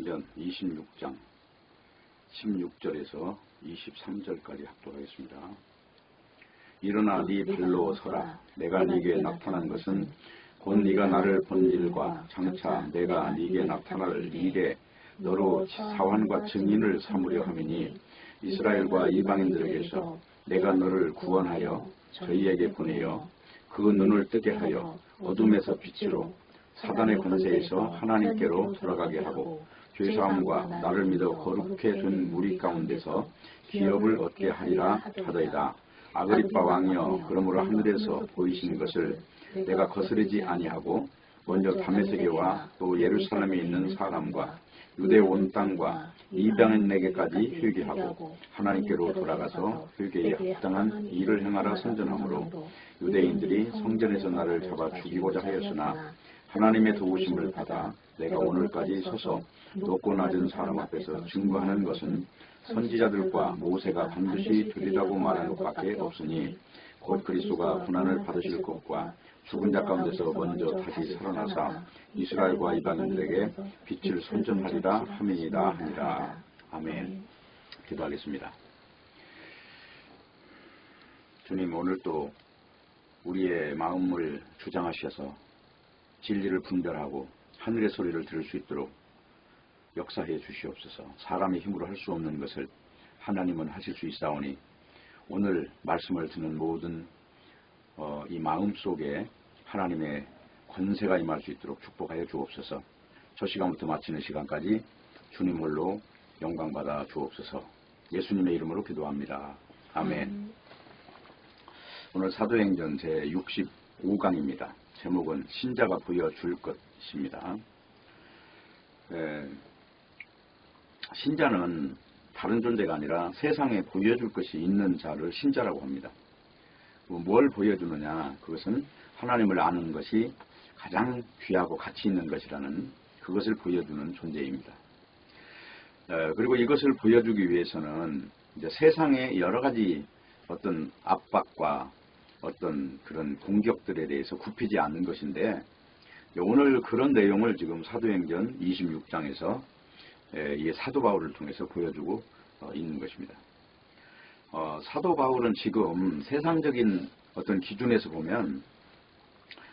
사도행전 26장 16절에서 23절까지 합독하겠습니다. 일어나 네 발로 서라. 내가 네게 나타난 것은 곧 네가 나를 본 일과 장차 내가 네게 나타날 일에 너로 사환과 증인을 삼으려 함이니 이스라엘과 이방인들에게서 내가 너를 구원하여 저희에게 보내어 그 눈을 뜨게 하여 어둠에서 빛으로 사단의 권세에서 하나님께로 돌아가게 하고 죄사함과 나를 믿어 거룩해 둔 무리 가운데서 기업을 얻게 하리라 하더이다. 아그리빠 왕이여, 그러므로 하늘에서 보이신 것을 내가 거스르지 아니하고 먼저 다메섹에와 또 예루살렘에 있는 사람과 유대 온 땅과 이방인에게까지 회개하고 하나님께로 돌아가서 회개에 합당한 일을 행하라 선전하므로 유대인들이 성전에서 나를 잡아 죽이고자 하였으나 하나님의 도우심을 받아 내가 오늘까지 서서 높고 낮은 사람 앞에서 증거하는 것은 선지자들과 모세가 반드시 되리라고 말한 것밖에 없으니 곧 그리스도가 고난을 받으실 것과 죽은 자 가운데서 먼저 다시 살아나사 이스라엘과 이방인들에게 빛을 선전하리라 함이니라 하니라. 아멘. 기도하겠습니다. 주님, 오늘 또 우리의 마음을 주장하셔서 진리를 분별하고 하늘의 소리를 들을 수 있도록 역사해 주시옵소서. 사람의 힘으로 할 수 없는 것을 하나님은 하실 수 있사오니 오늘 말씀을 듣는 모든 이 마음 속에 하나님의 권세가 임할 수 있도록 축복하여 주옵소서. 저 시간부터 마치는 시간까지 주님 홀로 영광받아 주옵소서. 예수님의 이름으로 기도합니다. 아멘. 오늘 사도행전 제65강입니다. 제목은 신자가 보여줄 것입니다. 신자는 다른 존재가 아니라 세상에 보여줄 것이 있는 자를 신자라고 합니다. 뭘 보여주느냐? 그것은 하나님을 아는 것이 가장 귀하고 가치 있는 것이라는 그것을 보여주는 존재입니다. 그리고 이것을 보여주기 위해서는 이제 세상의 여러 가지 어떤 압박과 어떤 그런 공격들에 대해서 굽히지 않는 것인데, 오늘 그런 내용을 지금 사도행전 26장에서 이 사도 바울을 통해서 보여주고 있는 것입니다. 사도 바울은 지금 세상적인 어떤 기준에서 보면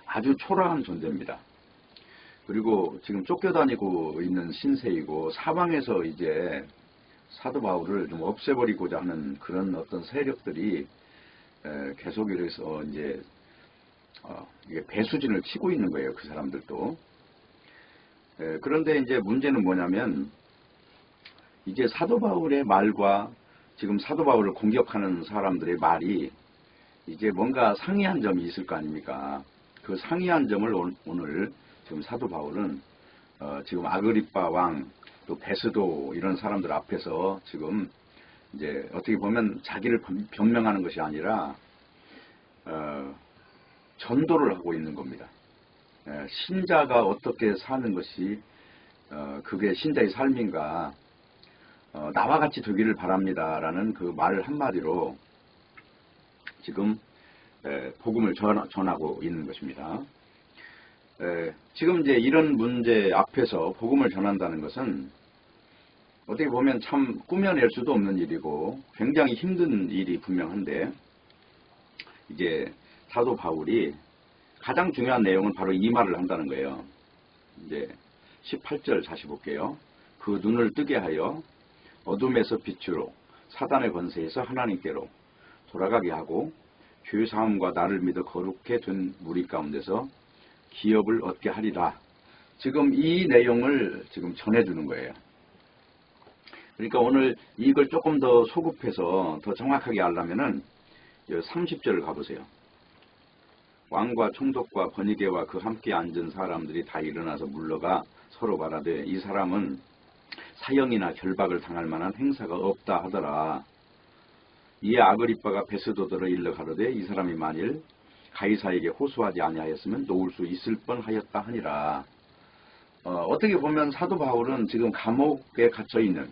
아주 초라한 존재입니다. 그리고 지금 쫓겨다니고 있는 신세이고 사방에서 이제 사도 바울을 좀 없애버리고자 하는 그런 어떤 세력들이 계속 이래서 이제 이게 배수진을 치고 있는 거예요. 그 사람들도. 그런데 이제 문제는 뭐냐면 이제 사도 바울의 말과 지금 사도 바울을 공격하는 사람들의 말이 이제 뭔가 상이한 점이 있을 거 아닙니까? 그 상이한 점을 오늘 지금 사도 바울은 지금 아그리빠 왕, 또 베스도 이런 사람들 앞에서 지금 이제 어떻게 보면 자기를 변명하는 것이 아니라 전도를 하고 있는 겁니다. 신자가 어떻게 사는 것이 그게 신자의 삶인가, 나와 같이 되기를 바랍니다라는 그 말을 한마디로 지금 복음을 전하고 있는 것입니다. 지금 이제 이런 문제 앞에서 복음을 전한다는 것은 어떻게 보면 참 꾸며낼 수도 없는 일이고 굉장히 힘든 일이 분명한데, 이제 사도 바울이 가장 중요한 내용은 바로 이 말을 한다는 거예요. 이제 18절 다시 볼게요. 그 눈을 뜨게 하여 어둠에서 빛으로 사단의 권세에서 하나님께로 돌아가게 하고 죄사함과 나를 믿어 거룩해 둔 무리 가운데서 기업을 얻게 하리라. 지금 이 내용을 지금 전해주는 거예요. 그러니까 오늘 이걸 조금 더 소급해서 더 정확하게 알려면은 30절을 가보세요. 왕과 총독과 번이게와 그 함께 앉은 사람들이 다 일어나서 물러가 서로 말하되 이 사람은 사형이나 결박을 당할 만한 행사가 없다 하더라. 이에 아그리빠가 베스도더러 일러 가로되 이 사람이 만일 가이사에게 호소하지 아니하였으면 놓을 수 있을 뻔하였다 하니라. 어떻게 보면 사도 바울은 지금 감옥에 갇혀 있는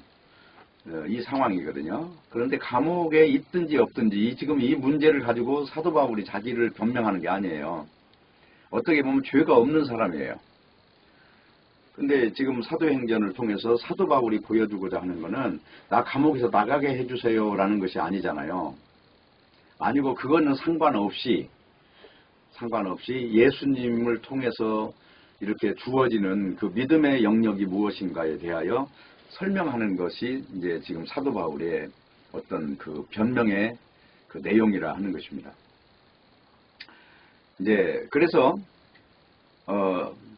이 상황이거든요. 그런데 감옥에 있든지 없든지 지금 이 문제를 가지고 사도 바울이 자기를 변명하는 게 아니에요. 어떻게 보면 죄가 없는 사람이에요. 근데 지금 사도행전을 통해서 사도 바울이 보여주고자 하는 거는 나 감옥에서 나가게 해주세요 라는 것이 아니잖아요. 아니고 그거는 상관없이 예수님을 통해서 이렇게 주어지는 그 믿음의 영역이 무엇인가에 대하여 설명하는 것이 이제 지금 사도 바울의 어떤 그 변명의 그 내용이라 하는 것입니다. 이제 그래서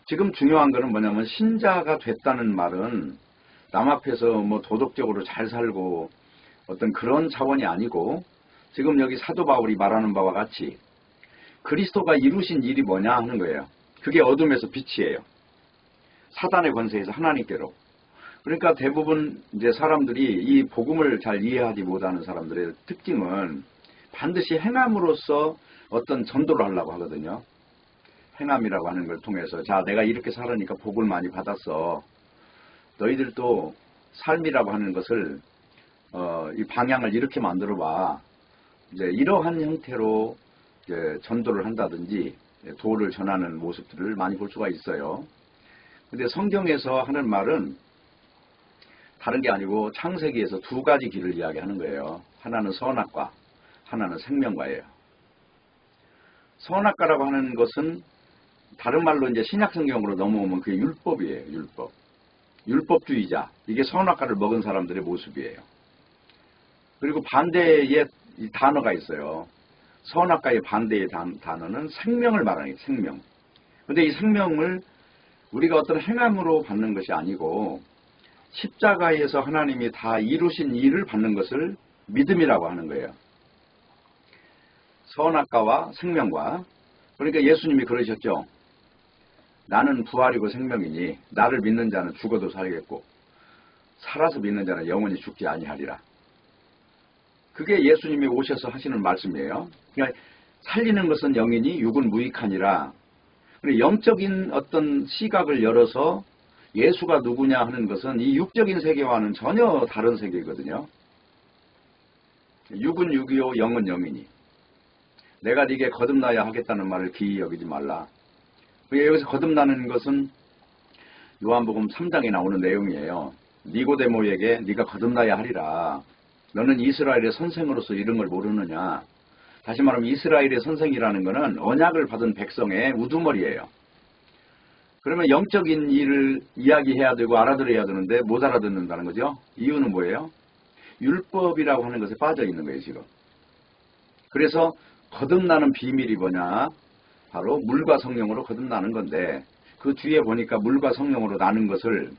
지금 중요한 거는 뭐냐면 신자가 됐다는 말은 남 앞에서 뭐 도덕적으로 잘 살고 어떤 그런 차원이 아니고 지금 여기 사도 바울이 말하는 바와 같이 그리스도가 이루신 일이 뭐냐 하는 거예요. 그게 어둠에서 빛이에요. 사단의 권세에서 하나님께로. 그러니까 대부분 이제 사람들이 이 복음을 잘 이해하지 못하는 사람들의 특징은 반드시 행함으로써 어떤 전도를 하려고 하거든요. 행함이라고 하는 걸 통해서 자 내가 이렇게 살으니까 복을 많이 받았어. 너희들도 삶이라고 하는 것을 이 방향을 이렇게 만들어 봐. 이제 이러한 형태로 이제 전도를 한다든지 도를 전하는 모습들을 많이 볼 수가 있어요. 근데 성경에서 하는 말은 다른 게 아니고 창세기에서 두 가지 길을 이야기하는 거예요. 하나는 선악과, 하나는 생명과예요. 선악과라고 하는 것은 다른 말로 이제 신약성경으로 넘어오면 그게 율법이에요. 율법. 율법주의자. 이게 선악과를 먹은 사람들의 모습이에요. 그리고 반대의 단어가 있어요. 선악과의 반대의 단어는 생명을 말하는 거예요. 생명. 근데 이 생명을 우리가 어떤 행함으로 받는 것이 아니고 십자가에서 하나님이 다 이루신 일을 받는 것을 믿음이라고 하는 거예요. 선악과와 생명과. 그러니까 예수님이 그러셨죠. 나는 부활이고 생명이니 나를 믿는 자는 죽어도 살겠고 살아서 믿는 자는 영원히 죽지 아니하리라. 그게 예수님이 오셔서 하시는 말씀이에요. 그러니까 살리는 것은 영이니 육은 무익하니라. 영적인 어떤 시각을 열어서 예수가 누구냐 하는 것은 이 육적인 세계와는 전혀 다른 세계거든요. 육은 육이요 영은 영이니 내가 네게 거듭나야 하겠다는 말을 기이 여기지 말라. 여기서 거듭나는 것은 요한복음 3장에 나오는 내용이에요. 니고데모에게 네가 거듭나야 하리라. 너는 이스라엘의 선생으로서 이런 걸 모르느냐. 다시 말하면 이스라엘의 선생이라는 것은 언약을 받은 백성의 우두머리예요. 그러면 영적인 일을 이야기해야 되고 알아들어야 되는데 못 알아듣는다는 거죠. 이유는 뭐예요? 율법이라고 하는 것에 빠져 있는 거예요 지금. 그래서 거듭나는 비밀이 뭐냐. 바로 물과 성령으로 거듭나는 건데 그 뒤에 보니까 물과 성령으로 나는 것을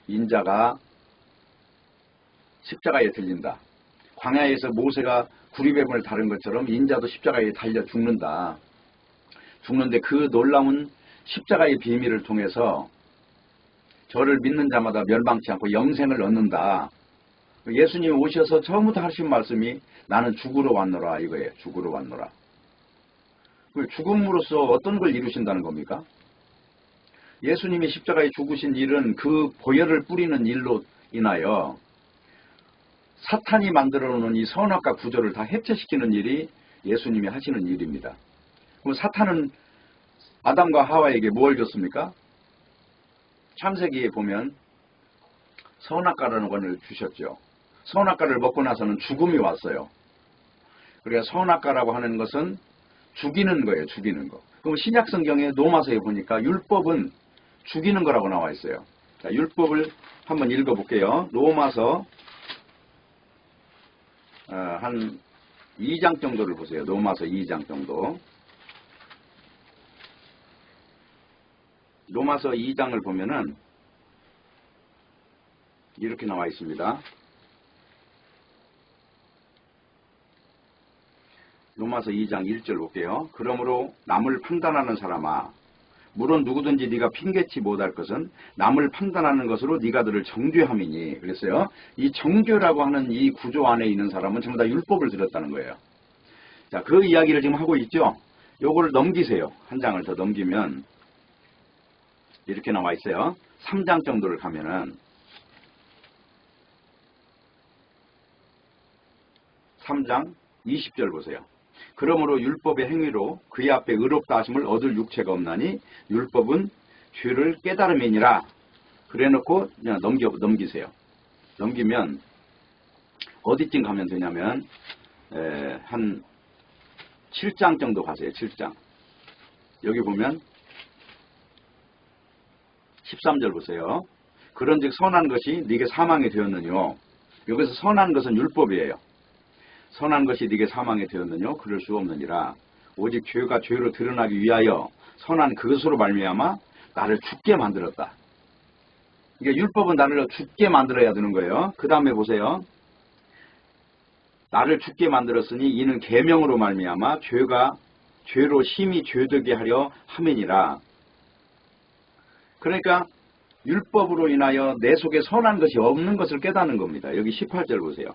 인자가 십자가에 들린다. 광야에서 모세가 구리뱀을 다룬 것처럼 인자도 십자가에 달려 죽는다. 죽는데 그 놀라운 십자가의 비밀을 통해서 저를 믿는 자마다 멸망치 않고 영생을 얻는다. 예수님이 오셔서 처음부터 하신 말씀이 나는 죽으러 왔노라 이거예요. 죽으러 왔노라. 죽음으로써 어떤 걸 이루신다는 겁니까? 예수님이 십자가에 죽으신 일은 그 보혈을 뿌리는 일로 인하여 사탄이 만들어 놓은 이 선악과 구조를 다 해체시키는 일이 예수님이 하시는 일입니다. 그럼 사탄은 아담과 하와에게 뭘 줬습니까? 창세기에 보면 선악과라는 것을 주셨죠. 선악과를 먹고 나서는 죽음이 왔어요. 그러니까 선악과라고 하는 것은 죽이는 거예요. 죽이는 거. 그럼 신약성경에 로마서에 보니까 율법은 죽이는 거라고 나와 있어요. 자, 율법을 한번 읽어볼게요. 로마서 한 2장 정도를 보세요. 로마서 2장 정도. 로마서 2장을 보면은 이렇게 나와 있습니다. 로마서 2장 1절 볼게요. 그러므로 남을 판단하는 사람아 물론 누구든지 네가 핑계치 못할 것은 남을 판단하는 것으로 네가 들을 정죄함이니. 그랬어요. 이 정죄라고 하는 이 구조 안에 있는 사람은 전부 다 율법을 들었다는 거예요. 자, 그 이야기를 지금 하고 있죠. 요거를 넘기세요. 한 장을 더 넘기면 이렇게 나와 있어요. 3장 정도를 가면은 3장 20절 보세요. 그러므로 율법의 행위로 그의 앞에 의롭다 하심을 얻을 육체가 없나니 율법은 죄를 깨달음이니라. 그래 놓고 그냥 넘기세요. 넘기면 어디쯤 가면 되냐면 한 7장 정도 가세요. 7장. 여기 보면 13절 보세요. 그런즉 선한 것이 네게 사망이 되었느뇨. 여기서 선한 것은 율법이에요. 선한 것이 네게 사망이 되었느뇨. 그럴 수 없느니라. 오직 죄가 죄로 드러나기 위하여 선한 그것으로 말미암아 나를 죽게 만들었다. 그러니까 율법은 나를 죽게 만들어야 되는 거예요. 그 다음에 보세요. 나를 죽게 만들었으니 이는 계명으로 말미암아 죄가 죄로 심히 죄되게 하려 함이니라. 그러니까 율법으로 인하여 내 속에 선한 것이 없는 것을 깨닫는 겁니다. 여기 18절 보세요.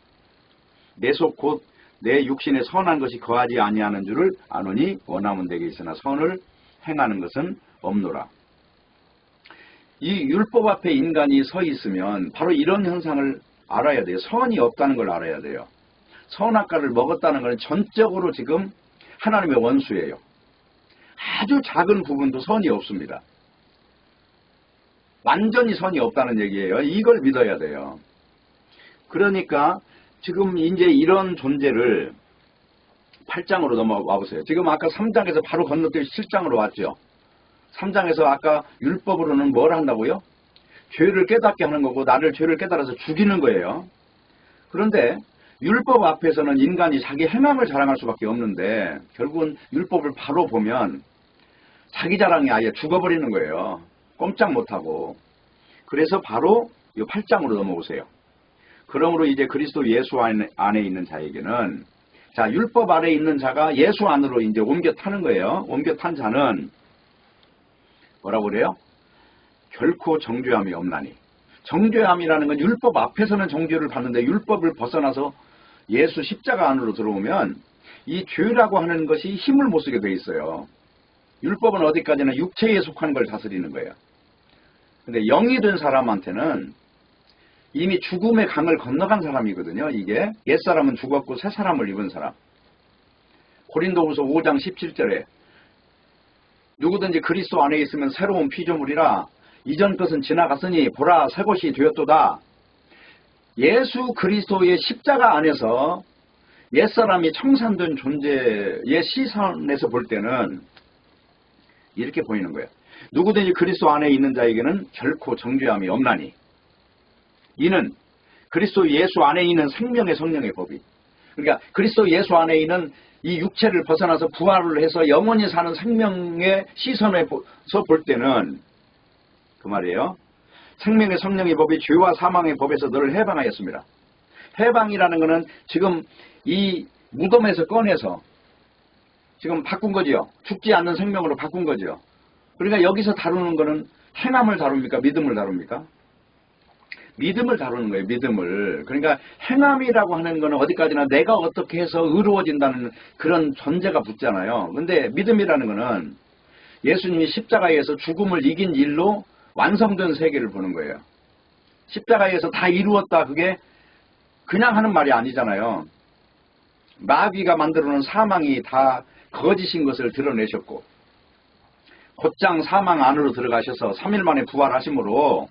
내 속 곧 내 육신에 선한 것이 거하지 아니하는 줄을 아노니 원함은 내게 있으나 선을 행하는 것은 없노라. 이 율법 앞에 인간이 서 있으면 바로 이런 현상을 알아야 돼요. 선이 없다는 걸 알아야 돼요. 선악과를 먹었다는 것은 전적으로 지금 하나님의 원수예요. 아주 작은 부분도 선이 없습니다. 완전히 선이 없다는 얘기예요. 이걸 믿어야 돼요. 그러니까 지금 이제 이런 존재를 8장으로 넘어와 보세요. 지금 아까 3장에서 바로 건너뛰어 7장으로 왔죠. 3장에서 아까 율법으로는 뭘 한다고요? 죄를 깨닫게 하는 거고 나를 죄를 깨달아서 죽이는 거예요. 그런데 율법 앞에서는 인간이 자기 행함을 자랑할 수밖에 없는데 결국은 율법을 바로 보면 자기 자랑이 아예 죽어버리는 거예요. 꼼짝 못하고. 그래서 바로 이 8장으로 넘어오세요. 그러므로 이제 그리스도 예수 안에 있는 자에게는 자 율법 아래에 있는 자가 예수 안으로 이제 옮겨 타는 거예요. 옮겨 탄 자는 뭐라고 그래요? 결코 정죄함이 없나니. 정죄함이라는 건 율법 앞에서는 정죄를 받는데 율법을 벗어나서 예수 십자가 안으로 들어오면 이 죄라고 하는 것이 힘을 못 쓰게 돼 있어요. 율법은 어디까지나 육체에 속한 걸 다스리는 거예요. 근데 영이 된 사람한테는 이미 죽음의 강을 건너간 사람이거든요. 이게 옛사람은 죽었고 새사람을 입은 사람. 고린도후서 5장 17절에 누구든지 그리스도 안에 있으면 새로운 피조물이라 이전 것은 지나갔으니 보라 새 것이 되었도다. 예수 그리스도의 십자가 안에서 옛사람이 청산된 존재의 시선에서 볼 때는 이렇게 보이는 거예요. 누구든지 그리스도 안에 있는 자에게는 결코 정죄함이 없나니 이는 그리스도 예수 안에 있는 생명의 성령의 법이 그러니까 그리스도 예수 안에 있는 이 육체를 벗어나서 부활을 해서 영원히 사는 생명의 시선에서 볼 때는 그 말이에요. 생명의 성령의 법이 죄와 사망의 법에서 너를 해방하였습니다. 해방이라는 것은 지금 이 무덤에서 꺼내서 지금 바꾼 거지요. 죽지 않는 생명으로 바꾼 거죠. 그러니까 여기서 다루는 거는 행함을 다룹니까? 믿음을 다룹니까? 믿음을 다루는 거예요. 믿음을. 그러니까 행함이라고 하는 거는 어디까지나 내가 어떻게 해서 의로워진다는 그런 전제가 붙잖아요. 근데 믿음이라는 거는 예수님이 십자가에서 죽음을 이긴 일로 완성된 세계를 보는 거예요. 십자가에서 다 이루었다. 그게 그냥 하는 말이 아니잖아요. 마귀가 만들어놓은 사망이 다 거짓인 것을 드러내셨고 곧장 사망 안으로 들어가셔서 3일 만에 부활하심으로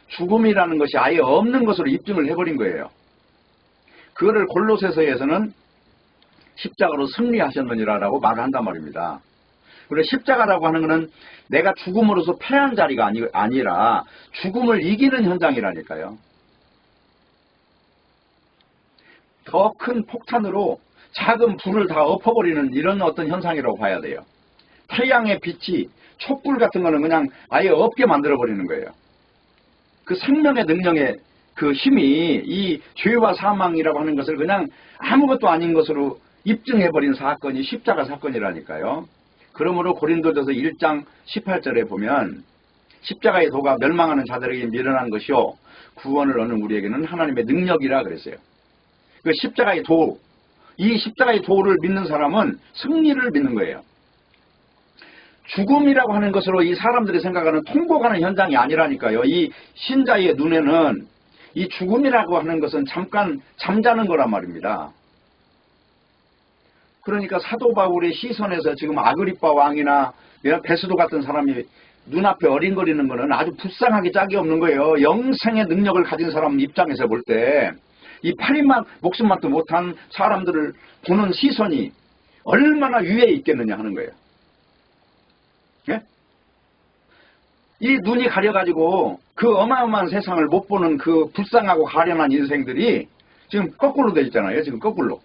죽음이라는 것이 아예 없는 것으로 입증을 해버린 거예요. 그거를 골로새서에서는 십자가로 승리하셨느니라라고 말을 한단 말입니다. 그런데 십자가라고 하는 것은 내가 죽음으로서 패한 자리가 아니라 죽음을 이기는 현장이라니까요. 더 큰 폭탄으로 작은 불을 다 엎어버리는 이런 어떤 현상이라고 봐야 돼요. 태양의 빛이 촛불 같은 거는 그냥 아예 없게 만들어버리는 거예요. 그 생명의 능력의 그 힘이 이 죄와 사망이라고 하는 것을 그냥 아무것도 아닌 것으로 입증해버린 사건이 십자가 사건이라니까요. 그러므로 고린도전서 1장 18절에 보면 십자가의 도가 멸망하는 자들에게 미련한 것이요 구원을 얻는 우리에게는 하나님의 능력이라 그랬어요. 그 십자가의 도, 이 십자가의 도를 믿는 사람은 승리를 믿는 거예요. 죽음이라고 하는 것으로 이 사람들이 생각하는 통곡하는 현장이 아니라니까요. 이 신자의 눈에는 이 죽음이라고 하는 것은 잠깐 잠자는 거란 말입니다. 그러니까 사도 바울의 시선에서 지금 아그리빠 왕이나 베스도 같은 사람이 눈앞에 어린거리는 거는 아주 불쌍하게 짝이 없는 거예요. 영생의 능력을 가진 사람 입장에서 볼 때 이 팔인만 목숨만도 못한 사람들을 보는 시선이 얼마나 위에 있겠느냐 하는 거예요. 예? 이 눈이 가려가지고 그 어마어마한 세상을 못 보는 그 불쌍하고 가련한 인생들이 지금 거꾸로 돼 있잖아요. 지금 거꾸로.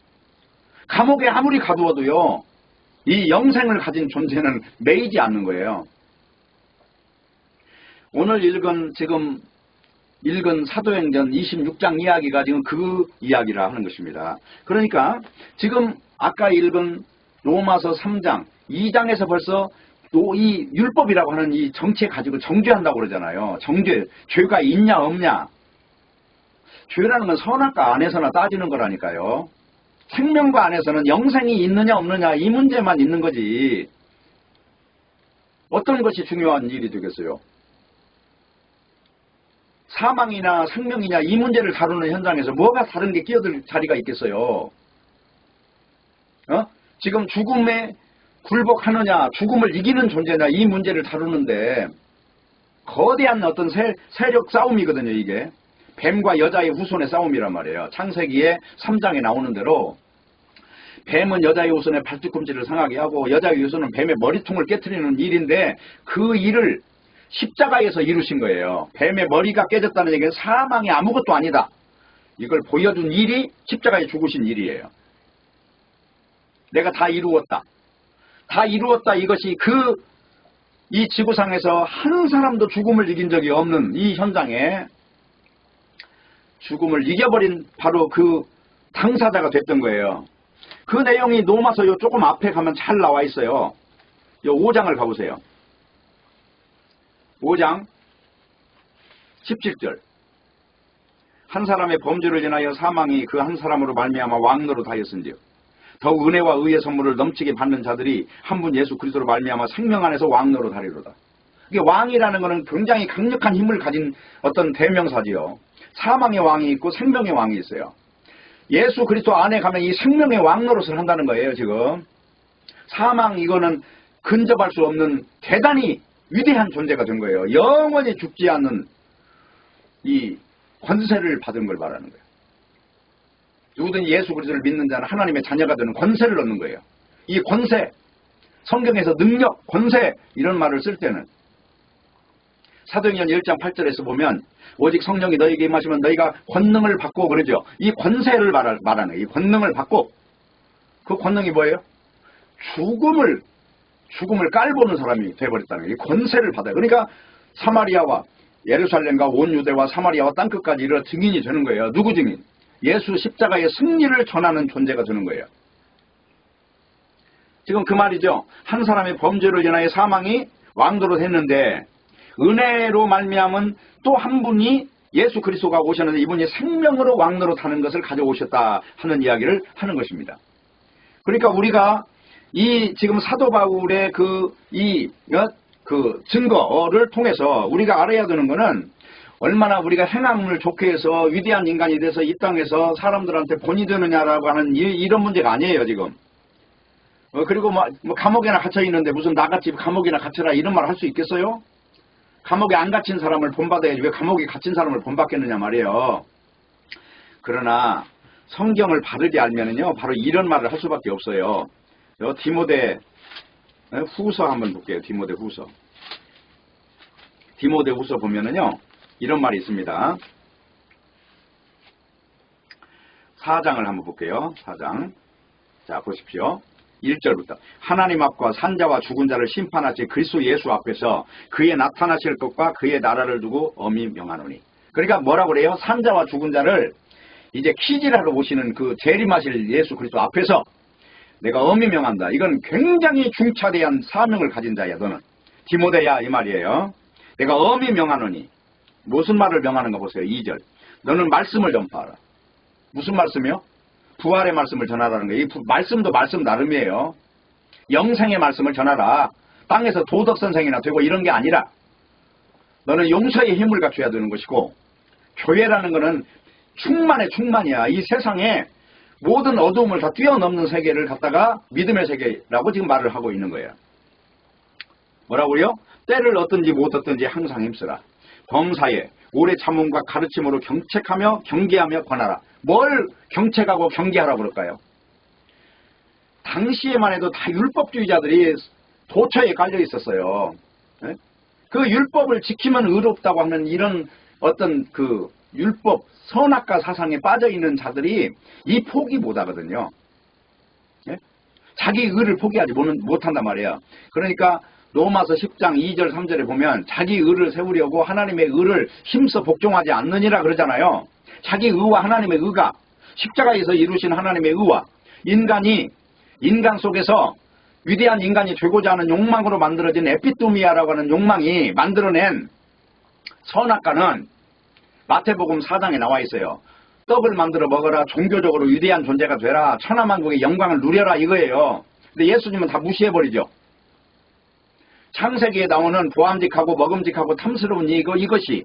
감옥에 아무리 가두어도요. 이 영생을 가진 존재는 매이지 않는 거예요. 오늘 지금 읽은 사도행전 26장 이야기가 지금 그 이야기라 하는 것입니다. 그러니까 지금 아까 읽은 로마서 3장, 2장에서 벌써 또 이 율법이라고 하는 이 정체 가지고 정죄한다고 그러잖아요. 정죄, 죄가 있냐 없냐. 죄라는 건 선악과 안에서나 따지는 거라니까요. 생명과 안에서는 영생이 있느냐 없느냐 이 문제만 있는 거지. 어떤 것이 중요한 일이 되겠어요? 사망이나 생명이냐 이 문제를 다루는 현장에서 뭐가 다른 게 끼어들 자리가 있겠어요? 지금 죽음에 굴복하느냐 죽음을 이기는 존재냐 이 문제를 다루는데 거대한 어떤 세력 싸움이거든요. 이게 뱀과 여자의 후손의 싸움이란 말이에요. 창세기의 3장에 나오는 대로 뱀은 여자의 후손의 발뒤꿈치를 상하게 하고 여자의 후손은 뱀의 머리통을 깨트리는 일인데 그 일을 십자가에서 이루신 거예요. 뱀의 머리가 깨졌다는 얘기는 사망이 아무것도 아니다. 이걸 보여준 일이 십자가에 죽으신 일이에요. 내가 다 이루었다. 다 이루었다. 이것이 이 지구상에서 한 사람도 죽음을 이긴 적이 없는 이 현장에 죽음을 이겨버린 바로 그 당사자가 됐던 거예요. 그 내용이 로마서 요 조금 앞에 가면 잘 나와 있어요. 요 5장을 가보세요. 5장 17절. 한 사람의 범죄를 인하여 사망이 그 한 사람으로 말미암아 왕노로 하였은즉 더욱 은혜와 의의 선물을 넘치게 받는 자들이 한 분 예수 그리스도로 말미암아 생명 안에서 왕노로 다리로다. 이게 왕이라는 것은 굉장히 강력한 힘을 가진 어떤 대명사지요. 사망의 왕이 있고 생명의 왕이 있어요. 예수 그리스도 안에 가면 이 생명의 왕 노릇을 한다는 거예요. 지금 사망 이거는 근접할 수 없는 대단히 위대한 존재가 된 거예요. 영원히 죽지 않는 이 권세를 받은 걸 말하는 거예요. 누구든 예수 그리스도를 믿는 자는 하나님의 자녀가 되는 권세를 얻는 거예요. 이 권세, 성경에서 능력, 권세 이런 말을 쓸 때는 사도행전 1장 8절에서 보면 오직 성령이 너희에게 임하시면 너희가 권능을 받고 그러죠. 이 권세를 말하는 거예요. 이 권능을 받고 그 권능이 뭐예요? 죽음을 깔보는 사람이 되어버렸다는 거예요. 이 권세를 받아요. 그러니까 사마리아와 예루살렘과 온 유대와 사마리아와 땅끝까지 이르러 증인이 되는 거예요. 누구 증인? 예수 십자가의 승리를 전하는 존재가 되는 거예요. 지금 그 말이죠. 한 사람의 범죄로 인하여 사망이 왕도로 됐는데 은혜로 말미암은 또 한 분이 예수 그리스도가 오셨는데 이분이 생명으로 왕노로 타는 것을 가져오셨다 하는 이야기를 하는 것입니다. 그러니까 우리가 이 지금 사도 바울의 그 증거를 통해서 우리가 알아야 되는 것은 얼마나 우리가 행함을 좋게 해서 위대한 인간이 돼서 이 땅에서 사람들한테 본이 되느냐라고 하는 이런 문제가 아니에요. 지금. 그리고 뭐 감옥에나 갇혀 있는데 무슨 나같이 감옥이나 갇혀라 이런 말 할 수 있겠어요? 감옥에 안 갇힌 사람을 본받아야지 왜 감옥에 갇힌 사람을 본받겠느냐 말이에요. 그러나 성경을 바르게 알면은요 바로 이런 말을 할 수밖에 없어요. 디모데 후서 한번 볼게요. 디모데 후서 보면은요 이런 말이 있습니다. 4장을 한번 볼게요. 4장. 자 보십시오. 1절부터 하나님 앞과 산자와 죽은 자를 심판하실 그리스도 예수 앞에서 그의 나타나실 것과 그의 나라를 두고 엄히 명하노니. 그러니까 뭐라고 그래요? 산자와 죽은 자를 이제 키질하러 오시는 그 재림하실 예수 그리스도 앞에서 내가 엄히 명한다. 이건 굉장히 중차대한 사명을 가진 자야. 너는 디모데야 이 말이에요. 내가 엄히 명하노니. 무슨 말을 명하는가 보세요. 2절. 너는 말씀을 전파하라. 무슨 말씀이요? 부활의 말씀을 전하라는 거예요. 이 말씀도 말씀 나름이에요. 영생의 말씀을 전하라. 땅에서 도덕선생이나 되고 이런 게 아니라 너는 용서의 힘을 갖춰야 되는 것이고 교회라는 것은 충만의 충만이야. 이 세상에 모든 어두움을 다 뛰어넘는 세계를 갖다가 믿음의 세계라고 지금 말을 하고 있는 거예요. 뭐라고요? 때를 얻든지 못 얻든지 항상 힘쓰라. 범사에 오래 참음과 가르침으로 경책하며 경계하며 권하라. 뭘 경책하고 경계하라 그럴까요? 당시에만 해도 다 율법주의자들이 도처에 깔려 있었어요. 그 율법을 지키면 의롭다고 하는 이런 어떤 그 율법, 선악과 사상에 빠져 있는 자들이 이 포기 못 하거든요. 자기 의를 포기하지 못한단 말이에요. 그러니까 로마서 10장 2절 3절에 보면 자기 의를 세우려고 하나님의 의를 힘써 복종하지 않느니라 그러잖아요. 자기 의와 하나님의 의가 십자가에서 이루신 하나님의 의와 인간 속에서 위대한 인간이 되고자 하는 욕망으로 만들어진 에피토미아라고 하는 욕망이 만들어낸 선악과는 마태복음 4장에 나와 있어요. 떡을 만들어 먹어라. 종교적으로 위대한 존재가 되라. 천하만국의 영광을 누려라 이거예요. 근데 예수님은 다 무시해버리죠. 창세기에 나오는 보암직하고 먹음직하고 탐스러운 이것이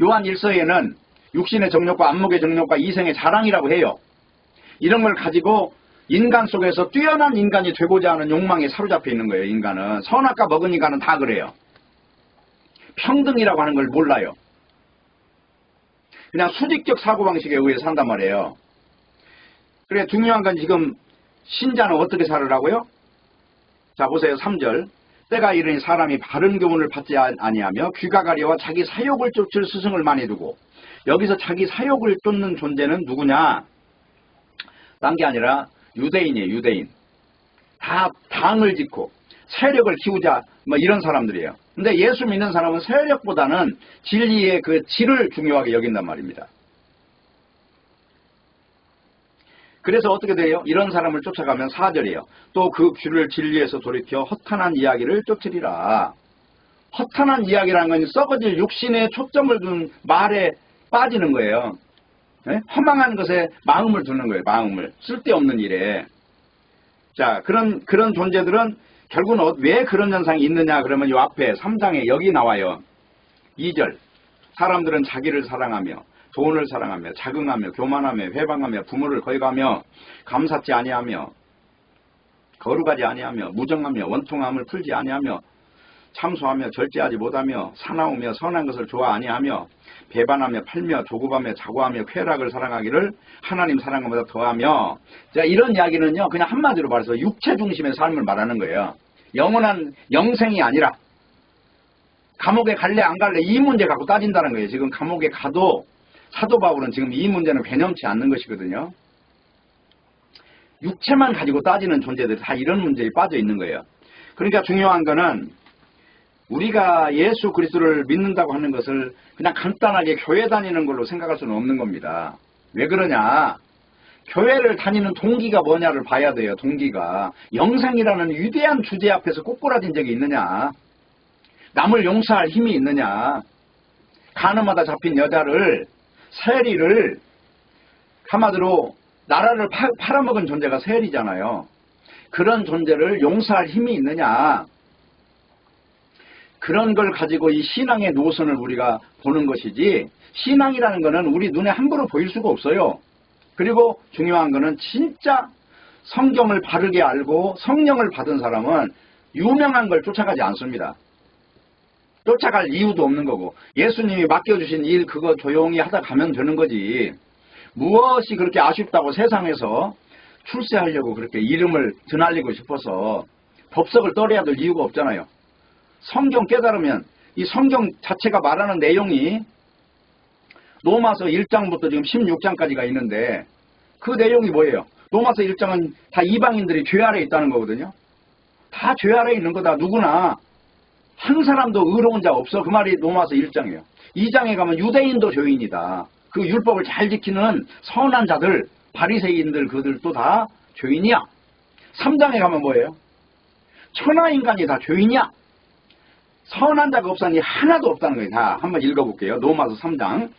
요한 1서에는 육신의 정욕과 안목의 정욕과 이생의 자랑이라고 해요. 이런 걸 가지고 인간 속에서 뛰어난 인간이 되고자 하는 욕망에 사로잡혀 있는 거예요. 인간은. 선악과 먹은 인간은 다 그래요. 평등이라고 하는 걸 몰라요. 그냥 수직적 사고방식에 의해 산단 말이에요. 그래 중요한 건 지금 신자는 어떻게 살으라고요? 자 보세요. 3절. 때가 이르니 사람이 바른 교훈을 받지 아니하며 귀가 가려워 자기 사욕을 쫓을 스승을 많이 두고, 여기서 자기 사욕을 쫓는 존재는 누구냐? 딴 게 아니라 유대인이에요. 유대인. 다 당을 짓고 세력을 키우자 뭐 이런 사람들이에요. 근데 예수 믿는 사람은 세력보다는 진리의 그 질을 중요하게 여긴단 말입니다. 그래서 어떻게 돼요? 이런 사람을 쫓아가면 4절이에요. 또 그 귀를 진리에서 돌이켜 허탄한 이야기를 쫓으리라. 허탄한 이야기라는 건 썩어질 육신에 초점을 둔 말에 빠지는 거예요. 허망한 것에 마음을 두는 거예요. 마음을. 쓸데없는 일에. 자, 그런 존재들은 결국은 왜 그런 현상이 있느냐 그러면 이 앞에 3장에 여기 나와요. 2절. 사람들은 자기를 사랑하며 돈을 사랑하며 자긍하며 교만하며 회방하며 부모를 거역하며 감사치 아니하며 거룩하지 아니하며 무정하며 원통함을 풀지 아니하며 참소하며 절제하지 못하며 사나우며 선한 것을 좋아 아니하며 배반하며 팔며 조급하며 자고하며 쾌락을 사랑하기를 하나님 사랑한 것보다 더하며. 자, 이런 이야기는요 그냥 한마디로 말해서 육체 중심의 삶을 말하는 거예요. 영원한 영생이 아니라 감옥에 갈래 안 갈래 이 문제 갖고 따진다는 거예요. 지금 감옥에 가도 사도 바울은 지금 이 문제는 개념치 않는 것이거든요. 육체만 가지고 따지는 존재들이 다 이런 문제에 빠져 있는 거예요. 그러니까 중요한 거는 우리가 예수 그리스도를 믿는다고 하는 것을 그냥 간단하게 교회 다니는 걸로 생각할 수는 없는 겁니다. 왜 그러냐? 교회를 다니는 동기가 뭐냐를 봐야 돼요. 동기가. 영생이라는 위대한 주제 앞에서 꼬꾸라진 적이 있느냐? 남을 용서할 힘이 있느냐? 가늠하다 잡힌 여자를, 세리를, 한마디로 나라를 팔아먹은 존재가 세리잖아요. 그런 존재를 용서할 힘이 있느냐? 그런 걸 가지고 이 신앙의 노선을 우리가 보는 것이지, 신앙이라는 거는 우리 눈에 함부로 보일 수가 없어요. 그리고 중요한 거는 진짜 성경을 바르게 알고 성령을 받은 사람은 유명한 걸 쫓아가지 않습니다. 쫓아갈 이유도 없는 거고, 예수님이 맡겨주신 일 그거 조용히 하다 가면 되는 거지. 무엇이 그렇게 아쉽다고 세상에서 출세하려고 그렇게 이름을 드날리고 싶어서 법석을 떨어야 될 이유가 없잖아요. 성경 깨달으면 이 성경 자체가 말하는 내용이 로마서 1장부터 지금 16장까지가 있는데 그 내용이 뭐예요? 로마서 1장은 다 이방인들이 죄 아래에 있다는 거거든요. 다 죄 아래에 있는 거다. 누구나. 한 사람도 의로운 자 없어. 그 말이 로마서 1장이에요. 2장에 가면 유대인도 죄인이다. 그 율법을 잘 지키는 선한 자들, 바리새인들 그들도 다 죄인이야. 3장에 가면 뭐예요? 천하인간이 다 죄인이야. 선한 자가 없사니 하나도 없다는 거예요. 다 한번 읽어볼게요. 로마서 3장.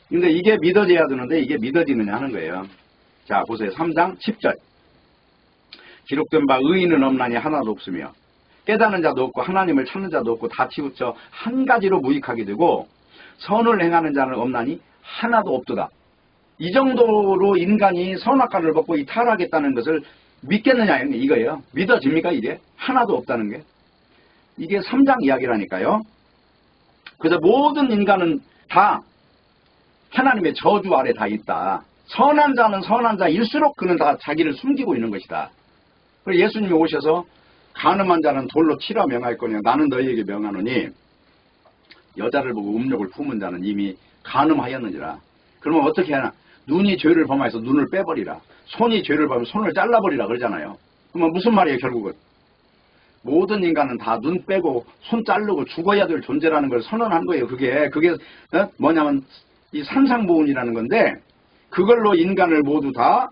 근데 이게 믿어져야 되는데 이게 믿어지느냐 하는 거예요. 자, 보세요. 3장 10절. 기록된 바 의인은 없나니 하나도 없으며 깨닫는 자도 없고 하나님을 찾는 자도 없고 다 치우쳐 한 가지로 무익하게 되고 선을 행하는 자는 없나니 하나도 없도다. 이 정도로 인간이 선악과를 먹고 이탈하겠다는 것을 믿겠느냐 이거예요. 믿어집니까 이게? 하나도 없다는 게. 이게 3장 이야기라니까요. 그래서 모든 인간은 다 하나님의 저주 아래 다 있다. 선한 자는 선한 자일수록 그는 다 자기를 숨기고 있는 것이다. 그래서 예수님이 오셔서 간음한 자는 돌로 치라 명하였거니와 나는 너희에게 명하노니 여자를 보고 음욕을 품은 자는 이미 간음하였느니라. 그러면 어떻게 하나? 눈이 죄를 범하여서 눈을 빼버리라. 손이 죄를 범하면 손을 잘라버리라 그러잖아요. 그러면 무슨 말이에요 결국은? 모든 인간은 다 눈 빼고 손 자르고 죽어야 될 존재라는 걸 선언한 거예요. 그게 뭐냐면 이 산상보훈이라는 건데 그걸로 인간을 모두 다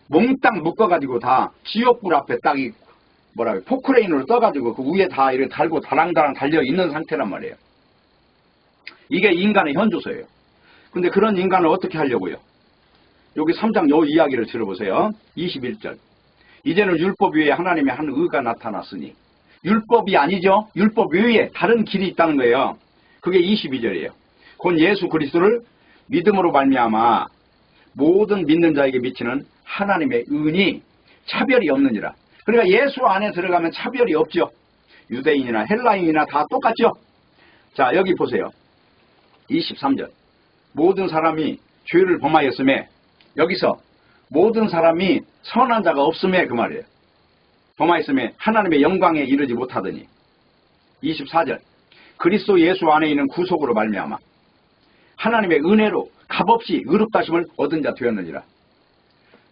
몽땅 묶어가지고 다 지옥불 앞에 딱 포크레인으로 떠가지고 그 위에 다 이렇게 달고 다랑다랑 달려 있는 상태란 말이에요. 이게 인간의 현조서예요. 근데 그런 인간을 어떻게 하려고요? 여기 3장 요 이야기를 들어보세요. 21절. 이제는 율법 위에 하나님의 한 의가 나타났으니 율법이 아니죠. 율법 외에 다른 길이 있다는 거예요. 그게 22절이에요. 곧 예수 그리스도를 믿음으로 말미암아 모든 믿는 자에게 미치는 하나님의 은이 차별이 없느니라. 그러니까 예수 안에 들어가면 차별이 없죠. 유대인이나 헬라인이나 다 똑같죠. 자 여기 보세요. 23절. 모든 사람이 죄를 범하였음에 여기서 모든 사람이 선한 자가 없음에 그 말이에요. 범하였음에 하나님의 영광에 이르지 못하더니 24절. 그리스도 예수 안에 있는 구속으로 말미암아 하나님의 은혜로 값없이 의롭다심을 얻은 자 되었느니라.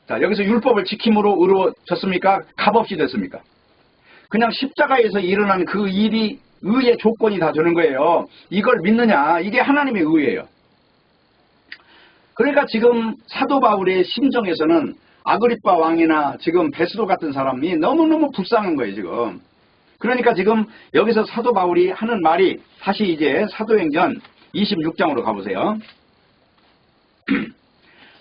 자 여기서 율법을 지킴으로 의로워졌습니까? 값없이 됐습니까? 그냥 십자가에서 일어난 그 일이 의의 조건이 다 되는 거예요. 이걸 믿느냐? 이게 하나님의 의예요. 그러니까 지금 사도 바울의 심정에서는 아그리빠 왕이나 지금 베스도 같은 사람이 너무너무 불쌍한 거예요 지금. 그러니까 지금 여기서 사도 바울이 하는 말이 다시 이제 사도행전 26장으로 가보세요.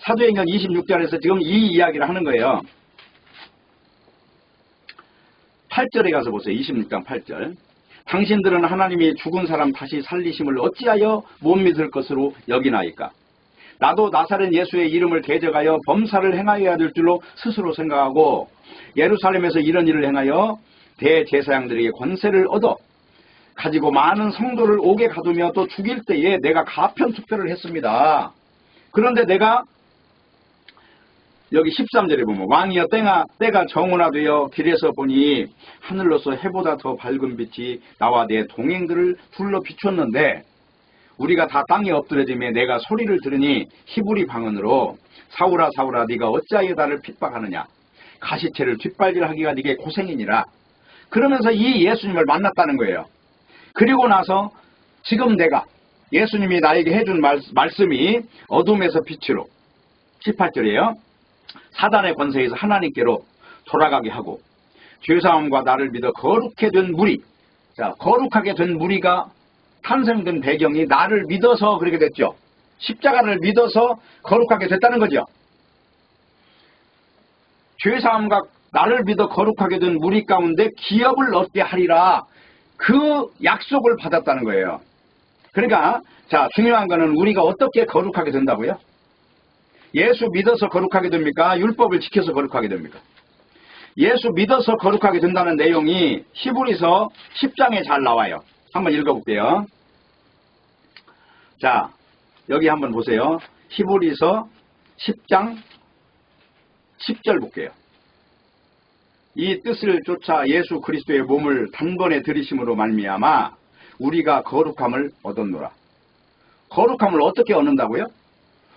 사도행전 26장에서 지금 이 이야기를 하는 거예요. 8절에 가서 보세요. 26장 8절. 당신들은 하나님이 죽은 사람 다시 살리심을 어찌하여 못 믿을 것으로 여기나이까? 나도 나사렛 예수의 이름을 대적하여 범사를 행하여야 될 줄로 스스로 생각하고 예루살렘에서 이런 일을 행하여 대제사장들에게 권세를 얻어 가지고 많은 성도를 옥에 가두며 또 죽일 때에 내가 가편 투표를 했습니다. 그런데 내가 여기 13절에 보면 왕이여 때가 정오나되어 길에서 보니 하늘로서 해보다 더 밝은 빛이 나와 내 동행들을 둘러 비췄는데 우리가 다 땅에 엎드려지며 내가 소리를 들으니 히브리 방언으로 사울아 사울아 네가 어찌하여 나를 핍박하느냐 가시체를 뒷발질하기가 네게 고생이니라. 그러면서 이 예수님을 만났다는 거예요. 그리고 나서 지금 내가 예수님이 나에게 해준 말씀이 어둠에서 빛으로 18절이에요. 사단의 권세에서 하나님께로 돌아가게 하고 죄사함과 나를 믿어 거룩하게 된 무리. 자, 거룩하게 된 무리가 탄생된 배경이 나를 믿어서 그렇게 됐죠. 십자가를 믿어서 거룩하게 됐다는 거죠. 죄사함과 나를 믿어 거룩하게 된 무리 가운데 기업을 얻게 하리라. 그 약속을 받았다는 거예요. 그러니까 자 중요한 거는 우리가 어떻게 거룩하게 된다고요? 예수 믿어서 거룩하게 됩니까? 율법을 지켜서 거룩하게 됩니까? 예수 믿어서 거룩하게 된다는 내용이 히브리서 10장에 잘 나와요. 한번 읽어볼게요. 자, 여기 한번 보세요. 히브리서 10장 10절 볼게요. 이 뜻을 쫓아 예수 그리스도의 몸을 단번에 들이심으로 말미암아 우리가 거룩함을 얻었노라. 거룩함을 어떻게 얻는다고요?